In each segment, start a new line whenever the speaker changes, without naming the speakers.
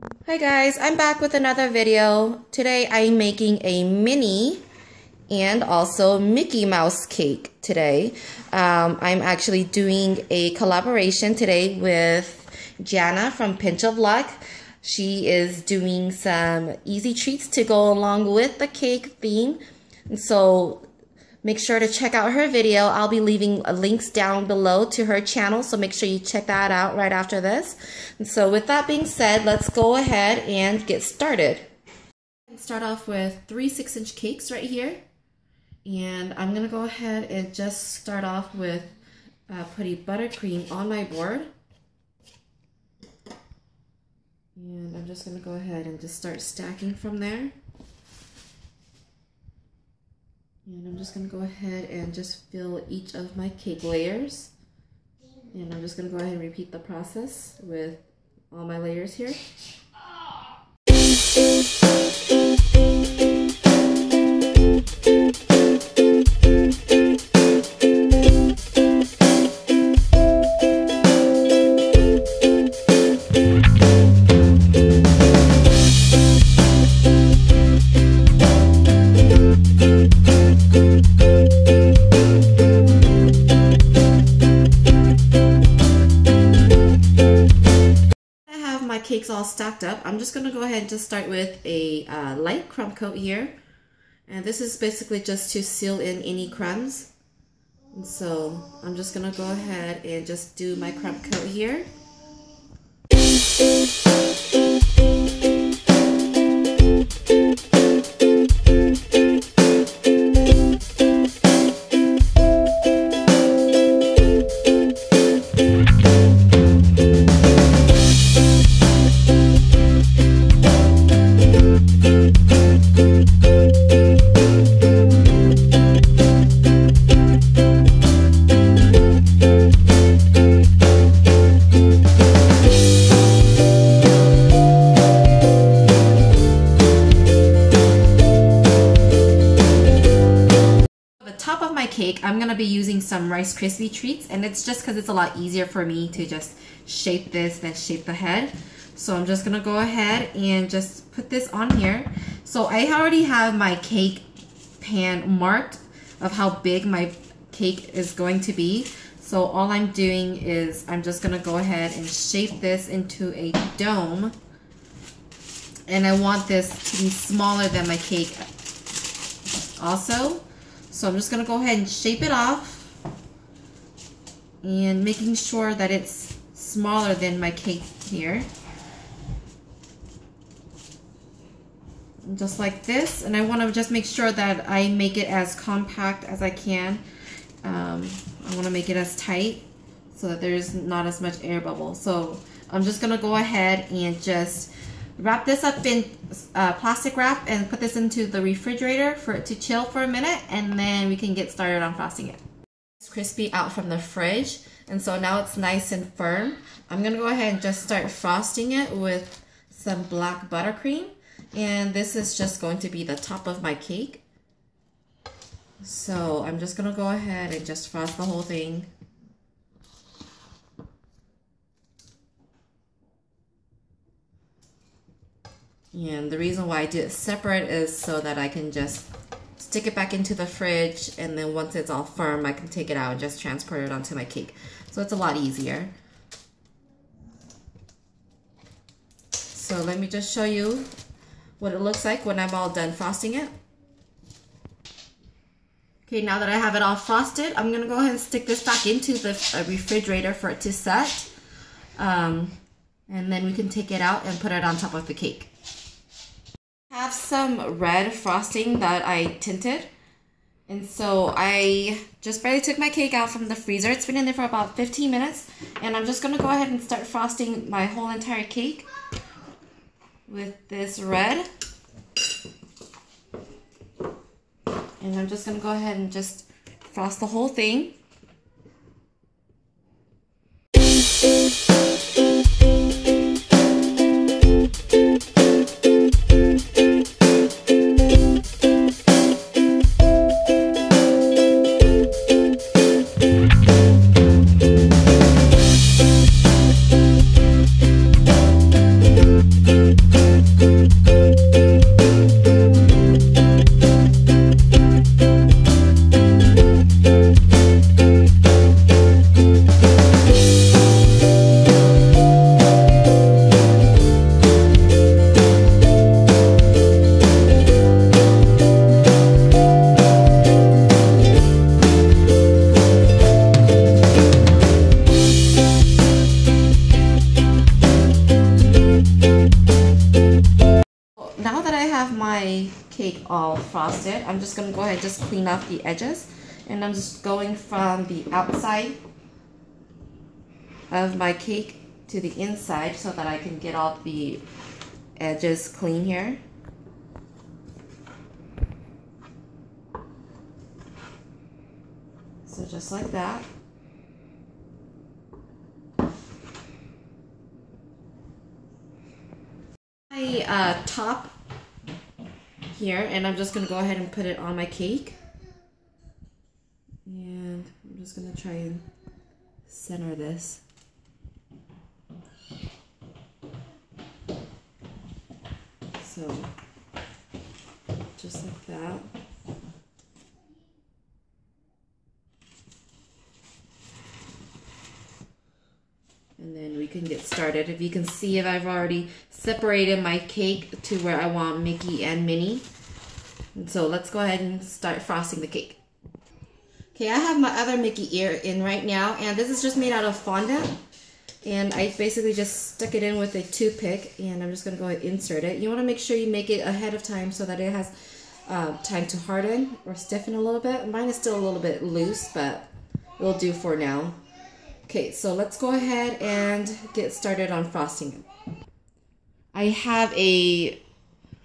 Hi guys, I'm back with another video. Today I'm making a Minnie and also Mickey Mouse cake today. I'm actually doing a collaboration today with Jana from Pinch of Luck. She is doing some easy treats to go along with the cake theme. And so make sure to check out her video. I'll be leaving links down below to her channel, so make sure you check that out right after this. And so with that being said, let's go ahead and get started. Start off with 3 6-inch cakes right here. And I'm going to go ahead and just start off with putting buttercream on my board. And I'm just going to go ahead and just start stacking from there. And I'm just going to go ahead and just fill each of my cake layers. And I'm just going to go ahead and repeat the process with all my layers here. Cakes all stacked up. I'm just going to go ahead and just start with a light crumb coat here, and this is basically just to seal in any crumbs. And so I'm just going to go ahead and just do my crumb coat here. Cake, I'm gonna be using some Rice Krispie treats, and it's just because it's a lot easier for me to just shape this than shape the head. So I'm just gonna go ahead and just put this on here. So I already have my cake pan marked of how big my cake is going to be. So all I'm doing is I'm just gonna go ahead and shape this into a dome, and I want this to be smaller than my cake also. So I'm just going to go ahead and shape it off and making sure that it's smaller than my cake here. Just like this. And I want to just make sure that I make it as compact as I can. I want to make it as tight so that there's not as much air bubble. So I'm just going to go ahead and just wrap this up in plastic wrap and put this into the refrigerator for it to chill for a minute, and then we can get started on frosting it. It's crispy out from the fridge, and so now it's nice and firm. I'm gonna go ahead and just start frosting it with some black buttercream, and this is just going to be the top of my cake. So I'm just gonna go ahead and just frost the whole thing. And the reason why I do it separate is so that I can just stick it back into the fridge, and then once it's all firm, I can take it out and just transport it onto my cake. So it's a lot easier. So let me just show you what it looks like when I'm all done frosting it. Okay, now that I have it all frosted, I'm gonna go ahead and stick this back into the refrigerator for it to set. And then we can take it out and put it on top of the cake. I have some red frosting that I tinted, and so I just barely took my cake out from the freezer. It's been in there for about 15 minutes, and I'm just going to go ahead and start frosting my whole entire cake with this red. And I'm just going to go ahead and just frost the whole thing. cake all frosted, I'm just going to go ahead and just clean off the edges. And I'm just going from the outside of my cake to the inside so that I can get all the edges clean here. So just like that. My top here, and I'm just going to go ahead and put it on my cake. And I'm just going to try and center this. So just like that. And then we can get started. If you can see, if I've already separated my cake to where I want Mickey and Minnie. And so let's go ahead and start frosting the cake. Okay, I have my other Mickey ear in right now, and this is just made out of fondant. And I basically just stuck it in with a toothpick, and I'm just gonna go ahead and insert it. You wanna make sure you make it ahead of time so that it has time to harden or stiffen a little bit. Mine is still a little bit loose, but it'll do for now. Okay, so let's go ahead and get started on frosting it. I have a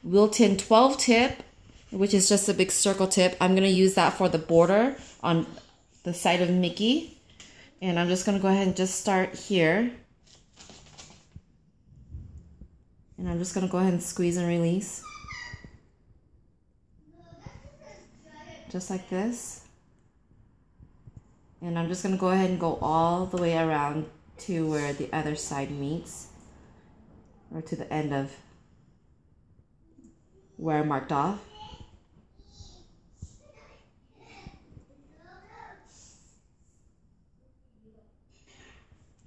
Wilton 12 tip, which is just a big circle tip. I'm gonna use that for the border on the side of Mickey. And I'm just gonna go ahead and just start here. And I'm just gonna go ahead and squeeze and release. Just like this. And I'm just gonna go ahead and go all the way around to where the other side meets, or to the end of where I marked off.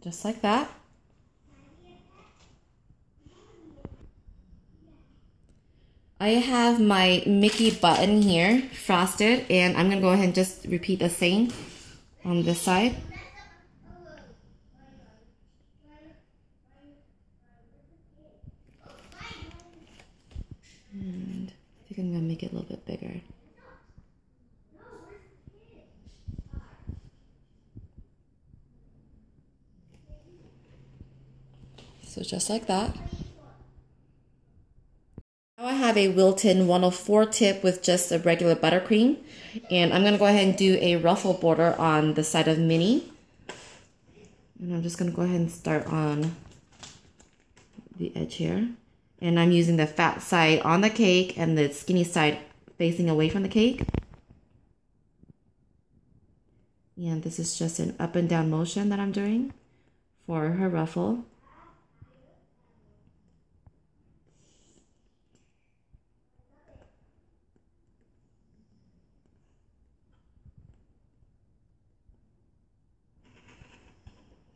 Just like that. I have my Mickey button here frosted, and I'm gonna go ahead and just repeat the same on this side. And I think I'm gonna make it a little bit bigger. So just like that. Now I have a Wilton 104 tip with just a regular buttercream. And I'm going to go ahead and do a ruffle border on the side of Minnie. And I'm just going to go ahead and start on the edge here. And I'm using the fat side on the cake and the skinny side facing away from the cake. And this is just an up and down motion that I'm doing for her ruffle.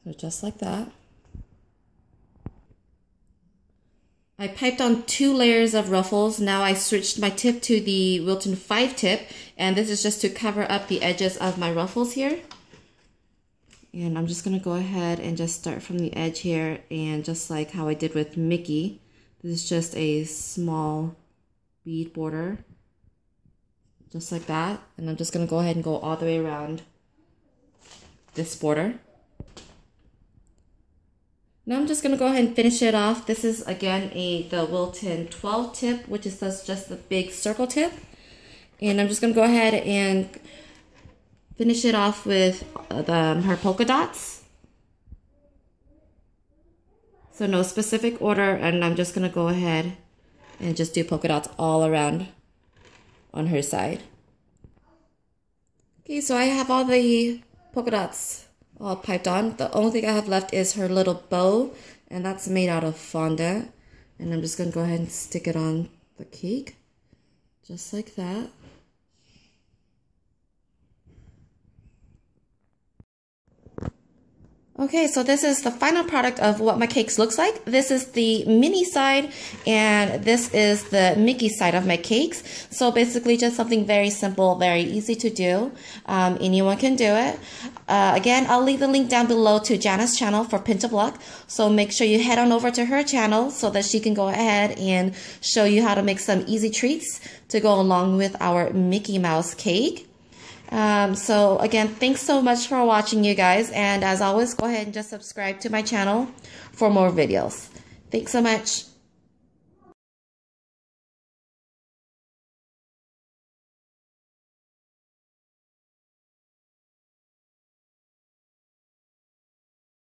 So just like that. I piped on 2 layers of ruffles. Now I switched my tip to the Wilton 5 tip, and this is just to cover up the edges of my ruffles here. And I'm just gonna go ahead and just start from the edge here, and just like how I did with Mickey, this is just a small bead border, just like that. And I'm just gonna go ahead and go all the way around this border. Now I'm just going to go ahead and finish it off. This is again the Wilton 12 tip, which is just the big circle tip. And I'm just going to go ahead and finish it off with her polka dots. So no specific order, and I'm just going to go ahead and just do polka dots all around on her side. Okay, so I have all the polka dots all piped on. The only thing I have left is her little bow, and that's made out of fondant. And I'm just gonna go ahead and stick it on the cake, just like that. Okay, so this is the final product of what my cakes looks like. This is the Minnie side, and this is the Mickey side of my cakes. So basically just something very simple, very easy to do. Anyone can do it. Again, I'll leave the link down below to Jana's channel for Pinch of Luck. So make sure you head on over to her channel so that she can go ahead and show you how to make some easy treats to go along with our Mickey Mouse cake. So again, thanks so much for watching, you guys. And as always, go ahead and just subscribe to my channel for more videos. Thanks so much.